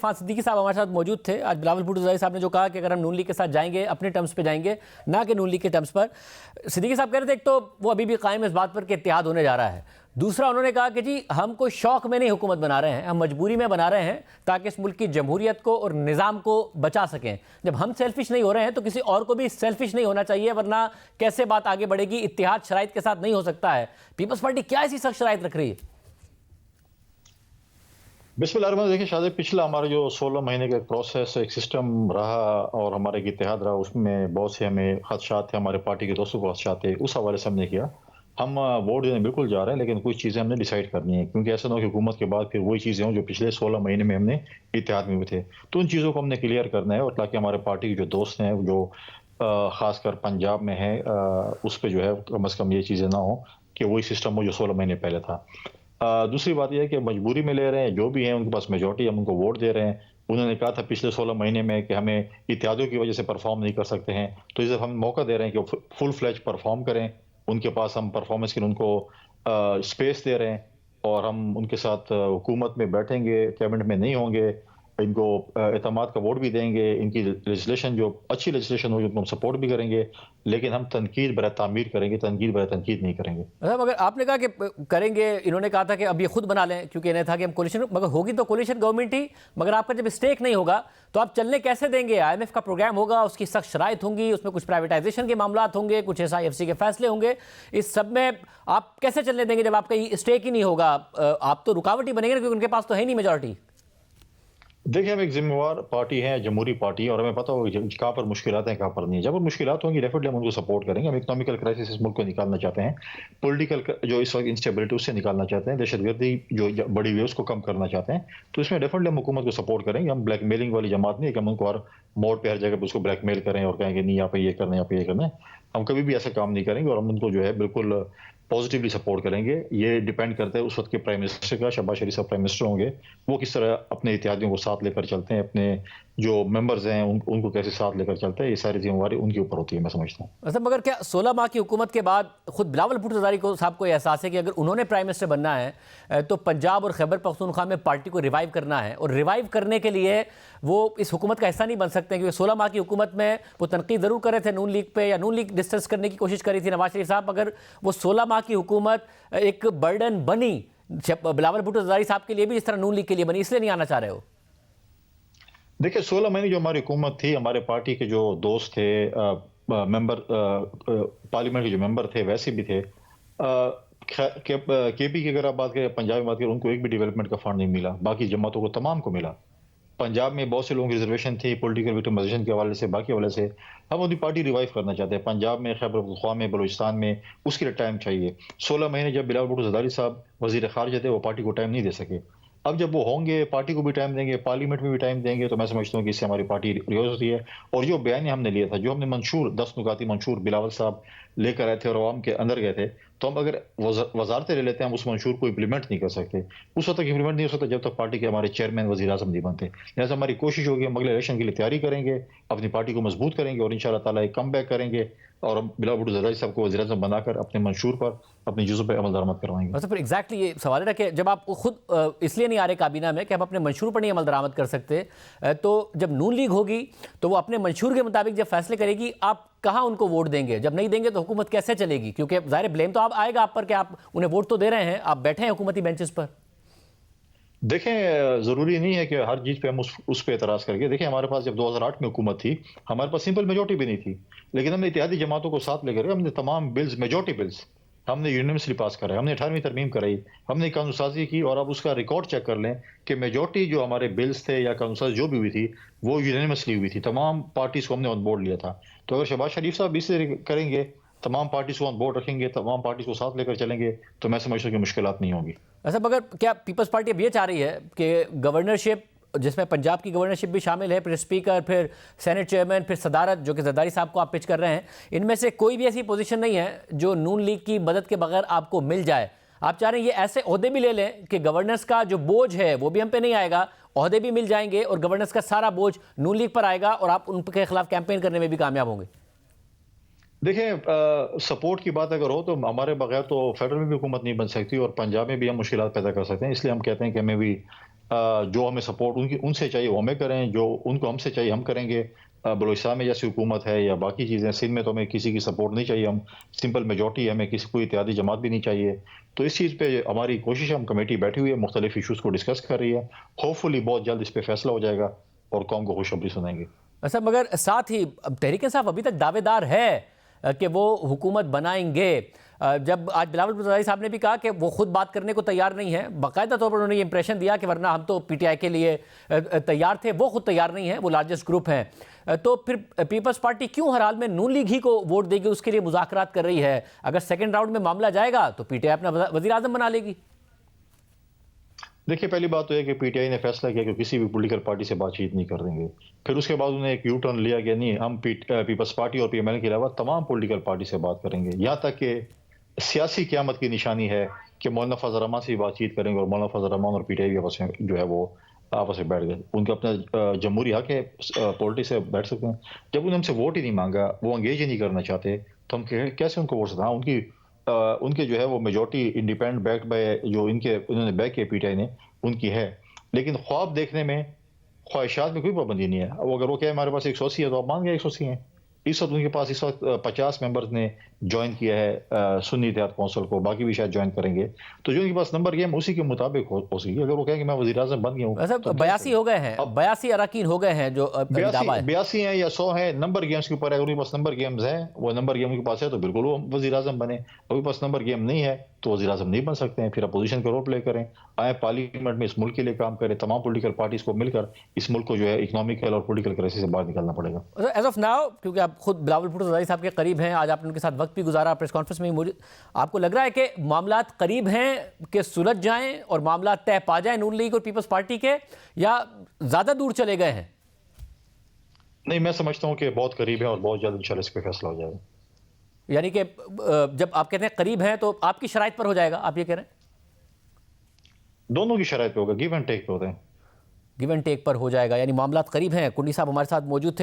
فاضل صدیقی صاحب ہمارے ساتھ موجود تھے. آج بلاول بھٹو زرداری صاحب نے جو کہا کہ اگر ہم نون لیگ کے ساتھ جائیں گے اپنے ٹرمز پہ جائیں گے نہ کہ نون لیگ کے ٹرمز پر. صدیقی صاحب کہہ رہے تھے ایک تو وہ ابھی بھی قائم اس بات پر کہ اتحاد ہونے جا رہا ہے. دوسرا انہوں نے کہا کہ جی ہم کوئی شوق میں نہیں حکومت بنا رہے ہیں, ہم مجبوری میں بنا رہے ہیں تاکہ اس ملک کی جمہوریت کو اور نظام کو بچا سکیں. جب ہم سیلفش نہیں ہو رہے ہیں تو کسی اور کو بھی سیلفش نہیں ہونا چاہیے, ورنہ کیسے بات آگے بڑھے گی؟ اتحاد شرائط کے ساتھ نہیں ہو سکتا ہے. پیپلز پارٹی کیا ایسی سخت شرائط رکھ رہی ہے؟ بسم اللہ الرحمن الرحیم. دیکھیں شاید پچھلا ہمارا جو 16 مہینے کا پروسیس ایک سسٹم رہا اور ہمارا ایک اتحاد رہا, اس میں بہت سے ہمیں خدشات تھے, ہمارے پارٹی کے دوستوں کو خدشات تھے, اس حوالے سے ہم نے کیا. ہم ووٹ دینے بالکل جا رہے ہیں, لیکن کچھ چیزیں ہم نے ڈیسائیڈ کرنی ہیں, کیونکہ ایسا نہ ہو کہ حکومت کے بعد پھر وہی چیزیں ہوں جو پچھلے 16 مہینے میں ہم نے اتحاد میں ہوئے تھے. تو ان چیزوں کو ہم نے کلیئر کرنا ہے, اور تاکہ ہمارے پارٹی کے جو دوست ہیں جو خاص کر پنجاب میں ہیں اس پہ جو ہے کم از کم یہ چیزیں نہ ہوں کہ وہی سسٹم ہو جو 16 مہینے پہلے تھا. دوسری بات یہ ہے کہ مجبوری میں لے رہے ہیں, جو بھی ہیں ان کے پاس میجورٹی, ہم ان کو ووٹ دے رہے ہیں. انہوں نے کہا تھا پچھلے 16 مہینے میں کہ ہمیں اتحادیوں کی وجہ سے پرفارم نہیں کر سکتے ہیں, تو اس دفعہ ہم موقع دے رہے ہیں کہ فل فلیج پرفارم کریں. ان کے پاس ہم پرفارمنس کے لیے ان کو اسپیس دے رہے ہیں, اور ہم ان کے ساتھ حکومت میں بیٹھیں گے, کیبنٹ میں نہیں ہوں گے, ان کو اعتماد کا ووٹ بھی دیں گے. ان کی لیجسلیشن جو اچھی لیجسلیشن ہوگی ان کو ہم سپورٹ بھی کریں گے, لیکن ہم تنقید برائے تعمیر کریں گے, تنقید برائے تنقید نہیں کریں گے. مگر آپ نے کہا کہ کریں گے, انہوں نے کہا تھا کہ اب یہ خود بنا لیں, کیونکہ انہیں تھا کہ ہم کولیشن, مگر ہوگی تو کولیشن گورنمنٹ ہی. مگر آپ کا جب اسٹیک نہیں ہوگا تو آپ چلنے کیسے دیں گے؟ IMF کا پروگرام ہوگا, اس کی سخت شرائط ہوں گی, اس میں کچھ پرائیویٹائزیشن کے معاملات ہوں گے, کچھ SIFC کے فیصلے ہوں گے. اس سب میں آپ کیسے چلنے دیں گے جب آپ کا اسٹیک ہی نہیں ہوگا؟ آپ تو رکاوٹ ہی بنیں گے نا, کیونکہ ان کے پاس تو ہے نہیں میجورٹی. دیکھیں ہم ایک ذمہ وار پارٹی ہیں, جمہوری پارٹی ہے, اور ہمیں پتہ ہوگا کہاں پر مشکلات ہیں کہاں پر نہیں. جب وہ مشکلات ہوں گی ڈیفینیٹلی ہم ان کو سپورٹ کریں گے. ہم اکنامیکل کرائسس اس ملک کو نکالنا چاہتے ہیں, پولیٹیکل جو اس وقت انسٹیبلٹی اس سے نکالنا چاہتے ہیں, دہشت گردی جو بڑی ہوئی ہے اس کو کم کرنا چاہتے ہیں. تو اس میں ڈیفینیٹلی ہم حکومت کو سپورٹ کریں گے. ہم بلیک میلنگ والی جماعت نہیں ہے کہ ہم ان کو ہر موڑ پہ ہر جگہ پہ اس کو بلیک میل کریں اور کہیں کہ نہیں یہاں پہ یہ کرنا ہے, یہاں پہ یہ کرنا ہے. ہم کبھی بھی ایسا کام نہیں کریں گے, اور ہم ان کو جو ہے بالکل پازیٹیولی سپورٹ کریں گے. یہ ڈیپینڈ کرتا ہے اس وقت کے پرائم منسٹر کا. شہباز شریف صاحب پرائم منسٹر ہوں گے, وہ کس طرح اپنے اتحادیوں کو ساتھ لے کر چلتے ہیں, اپنے جو ممبرز ہیں ان کو کیسے ساتھ لے کر چلتے ہیں. یہ ساری ذمہ داری ان کے اوپر ہوتی ہے, میں سمجھتا ہوں. مگر کیا 16 ماہ کی حکومت کے بعد خود بلاول بھٹو زرداری صاحب کو یہ احساس ہے کہ اگر انہوں نے پرائم منسٹر بننا ہے تو پنجاب اور خیبر پختونخوا میں پارٹی کو ریوائیو کرنا ہے, اور ریوائیو کرنے کے لیے وہ اس حکومت کا حصہ نہیں بن سکتے, کیونکہ 16 ماہ کی حکومت میں وہ تنقید ضرور کر رہے تھے نون لیگ پہ, یا نون لیگ ڈسٹنس کرنے کی کوشش کری تھی نواز شریف صاحب. اگر وہ 16 ماہ کی حکومت ایک برڈن بنی بلاول بھٹو زرداری صاحب کے لیے بھی جس طرح نون لیگ کے لیے بنی, اس لیے نہیں آنا چاہ رہے ہو؟ دیکھیں 16 مہینے جو ہماری حکومت تھی, ہمارے پارٹی کے جو دوست تھے, ممبر پارلیمنٹ کے جو ممبر تھے ویسے بھی تھے. KP کی اگر آپ بات کریں, پنجاب میں بات کریں, ان کو ایک بھی ڈیولپمنٹ کا فنڈ نہیں ملا. باقی جماعتوں کو تمام کو ملا. پنجاب میں بہت سے لوگوں کی ریزرویشن تھی پولیٹیکل وکٹمائزیشن کے حوالے سے, باقی حوالے سے. ہم اپنی پارٹی ریوائیو کرنا چاہتے ہیں. پنجاب میں, خیبر پختونخوا میں, بلوچستان میں اس کے لیے ٹائم چاہیے. 16 مہینے جب بلاول بھٹو زرداری صاحب وزیر خارجہ تھے, وہ پارٹی کو ٹائم نہیں دے سکے. اب جب وہ ہوں گے, پارٹی کو بھی ٹائم دیں گے, پارلیمنٹ میں بھی ٹائم دیں گے, تو میں سمجھتا ہوں کہ اس سے ہماری پارٹی ریوائیو ہوتی ہے. اور جو بیان ہم نے لیا تھا, جو ہم نے منشور 10 نکاتی منشور بلاول صاحب لے کر آئے تھے اور عوام کے اندر گئے تھے, تو ہم اگر وزارتیں لے لیتے ہیں, ہم اس منشور کو امپلیمنٹ نہیں کر سکتے. اس وقت تک امپلیمنٹ نہیں ہو سکتا جب تک پارٹی کے ہمارے چیئرمین وزیر اعظم نہیں بنتے. لہٰذا ہماری کوشش ہوگی, ہم اگلے الیکشن کے لیے تیاری کریں گے, اپنی پارٹی کو مضبوط کریں گے, اور انشاءاللہ تعالیٰ ایک کم بیک کریں گے, اور ہم بلاول بھٹو زرداری صاحب کو وزیر اعظم بنا کر اپنے منشور پر, اپنی جزوں پہ عمل درآمد کروائیں گے. پھر ایگزیکٹلی یہ سوال ہے کہ جب آپ خود اس لیے نہیں آ رہے کابینہ میں کہ ہم اپنے منشور پر نہیں عمل درآمد کر سکتے, تو جب نون لیگ ہوگی تو وہ اپنے منشور کے مطابق جب فیصلے کرے گی, آپ کہاں ان کو ووٹ دیں گے؟ جب نہیں دیں گے تو حکومت کیسے چلے گی؟ کیونکہ ظاہر بلیم تو آئے گا آپ پر کہ آپ انہیں ووٹ تو دے رہے ہیں, آپ بیٹھے ہیں حکومتی بینچز پر. دیکھیں ضروری نہیں ہے کہ ہر چیز پہ ہم اس پہ اعتراض کر کے. دیکھیں ہمارے پاس جب 2008 میں حکومت تھی, ہمارے پاس سمپل میجورٹی بھی نہیں تھی, لیکن ہم نے اتحادی جماعتوں کو ساتھ لے کر ہم نے تمام بلز, میجورٹی بلز ہم نے یونینسلی پاس کرائی. ہم نے 18ویں ترمیم کرائی, ہم نے قانون سازی کی, اور اب اس کا ریکارڈ چیک کر لیں کہ میجورٹی جو ہمارے بلز تھے یا قانون سازی جو بھی ہوئی تھی وہ یونینسلی ہوئی تھی. تمام پارٹیز کو ہم نے آن بورڈ لیا تھا. تو اگر شہباز شریف صاحب اس سے کریں گے, تمام پارٹیز کو آن بورڈ رکھیں گے, تمام پارٹیز کو ساتھ لے کر چلیں گے, تو میں سمجھتا ہوں کہ مشکلات نہیں ہوں گی. ایسا مگر کیا پیپلز پارٹی اب یہ چاہ رہی ہے کہ گورنرشپ, جس میں پنجاب کی گورنرشپ بھی شامل ہے, پھر اسپیکر, پھر سینٹ چیئرمین, پھر صدارت جو کہ زرداری صاحب کو آپ پچ کر رہے ہیں, ان میں سے کوئی بھی ایسی پوزیشن نہیں ہے جو نون لیگ کی مدد کے بغیر آپ کو مل جائے؟ آپ چاہ رہے ہیں یہ ایسے عہدے بھی لے لیں کہ گورننس کا جو بوجھ ہے وہ بھی ہم پہ نہیں آئے گا, عہدے بھی مل جائیں گے, اور گورننس کا سارا بوجھ نون لیگ پر آئے گا, اور آپ ان کے خلاف کیمپین کرنے میں بھی کامیاب ہوں گے؟ دیکھیں سپورٹ کی بات اگر ہو تو ہمارے بغیر تو فیڈرل میں بھی حکومت نہیں بن سکتی, اور پنجاب میں بھی ہم مشکلات پیدا کر سکتے ہیں. اس لیے ہم کہتے ہیں کہ ہمیں بھی جو ہمیں سپورٹ ان سے چاہیے وہ ہمیں کریں، جو ان کو ہم سے چاہیے ہم کریں گے۔ بلوچستان میں جیسی حکومت ہے یا باقی چیزیں، سندھ میں تو ہمیں کسی کی سپورٹ نہیں چاہیے، ہم سمپل میجورٹی ہے، ہمیں کسی کوئی اتحادی جماعت بھی نہیں چاہیے۔ تو اس چیز پہ ہماری کوشش ہے، ہم کمیٹی بیٹھی ہوئی ہے، مختلف ایشوز کو ڈسکس کر رہی ہے، ہوپ فلی بہت جلد اس پہ فیصلہ ہو جائے گا اور قوم کو خوشخبری سنائیں گے۔ اچھا، مگر ساتھ ہی تحریک انصاف ابھی تک دعوے دار ہے کہ وہ حکومت بنائیں گے، جب آج بلاول بھٹو زئی صاحب نے بھی کہا کہ وہ خود بات کرنے کو تیار نہیں ہے، باقاعدہ طور پر انہوں نے یہ امپریشن دیا کہ ورنہ ہم تو پی ٹی آئی کے لیے تیار تھے، وہ خود تیار نہیں ہیں، وہ لارجسٹ گروپ ہیں، تو پھر پیپلز پارٹی کیوں ہر حال میں نون لیگ ہی کو ووٹ دے گی، اس کے لیے مذاکرات کر رہی ہے؟ اگر سیکنڈ راؤنڈ میں معاملہ جائے گا تو پی ٹی آئی اپنا وزیر اعظم بنا لے گی۔ دیکھیے، پہلی بات تو ہے کہ پی ٹی آئی نے فیصلہ کیا کہ کسی بھی پولیٹیکل پارٹی سے بات چیت نہیں کر دیں گے۔ پھر اس کے بعد انہوں نے ایک یو ٹرن لیا کہ نہیں، ہم پیپلز پارٹی اور پی ایم ایل کے علاوہ تمام پولیٹیکل پارٹی سے بات کریں گے، یہاں تک کہ سیاسی قیامت کی نشانی ہے کہ مولانا فضل الرحمان سے بھی بات چیت کریں گے، اور مولانا فضل الرحمان اور پی ٹی آئی آپس میں جو ہے وہ آپس میں بیٹھ گئے۔ ان کا اپنا جمہوری حق ہے، پولٹکس سے بیٹھ سکتے ہیں۔ جب انہوں نے ہم سے ووٹ ہی نہیں مانگا، وہ انگیج ہی نہیں کرنا چاہتے، تو ہم کیسے ان کو ووٹ سکتے ہیں؟ ہاں، ان کے جو ہے وہ میجورٹی انڈیپینڈنٹ بیک بائی جو انہوں نے بیک کیا پی ٹی آئی نے، ان کی ہے، لیکن خواب دیکھنے میں، خواہشات میں کوئی پابندی نہیں ہے۔ اگر وہ کہے ہمارے پاس 180 ہے تو آپ مان گئے 180 ہیں۔ اس وقت ان کے پاس 50 ممبرز نے جوائن کیا ہے سنی اتحاد کونسل کو، باقی بھی شاید جوائن کریں گے، تو جو ان کے پاس نمبر گیم اسی کے مطابق ہو سکے۔ اگر وہ کہیں کہ میں وزیر اعظم بن گیا ہوں، ویسے 82 ہو گئے ہیں، 82 اراکین ہو گئے ہیں جو دعویٰ ہے۔ 82 ہیں یا 100 ہیں، نمبر گیمز کے اوپر ہے۔ اگر ان کے پاس نمبر گیمز ہیں، وہ نمبر گیم کے پاس ہے تو بالکل وہ وزیر اعظم بنے، اگر ان کے پاس نمبر گیم نہیں ہے تو وزیر اعظم نہیں بن سکتے ہیں۔ پھر اپوزیشن کا رول پلے کریں، آئیں پارلیمنٹ میں اس ملک کے لیے کام کریں، تمام پولیٹیکل پارٹیز کو مل کر اس ملک کو جو ہے اکنامیکل اور پولیٹیکل کرائسس سے باہر نکالنا پڑے گا۔ ایز آف ناؤ، کیونکہ آپ خود بلاول بھٹو زئی صاحب کے قریب ہیں، آج آپ نے ان کے ساتھ وقت بھی گزارا، پریس کانفرنس میں ہی موجود، آپ کو لگ رہا ہے کہ معاملات قریب ہیں کہ سلجھ جائیں اور معاملات طے پا جائیں نون لیگ اور پیپلز پارٹی کے، یا زیادہ دور چلے گئے ہیں؟ نہیں، میں سمجھتا ہوں کہ بہت قریب ہے اور بہت جلد انشاءاللہ اس پہ فیصلہ ہو جائے گا۔ یعنی کہ جب آپ کہتے ہیں قریب ہیں تو آپ کی شرائط پر ہو جائے گا، آپ یہ کہہ رہے ہیں؟ دونوں کی شرائط پہ ہوگا، گیو اینڈ ٹیک پہ ہوتے ہیں۔ گیو اینڈ ٹیک پر ہو جائے گا، یعنی معاملات قریب ہیں۔ کنڈی صاحب ہمارے ساتھ موجود تھے۔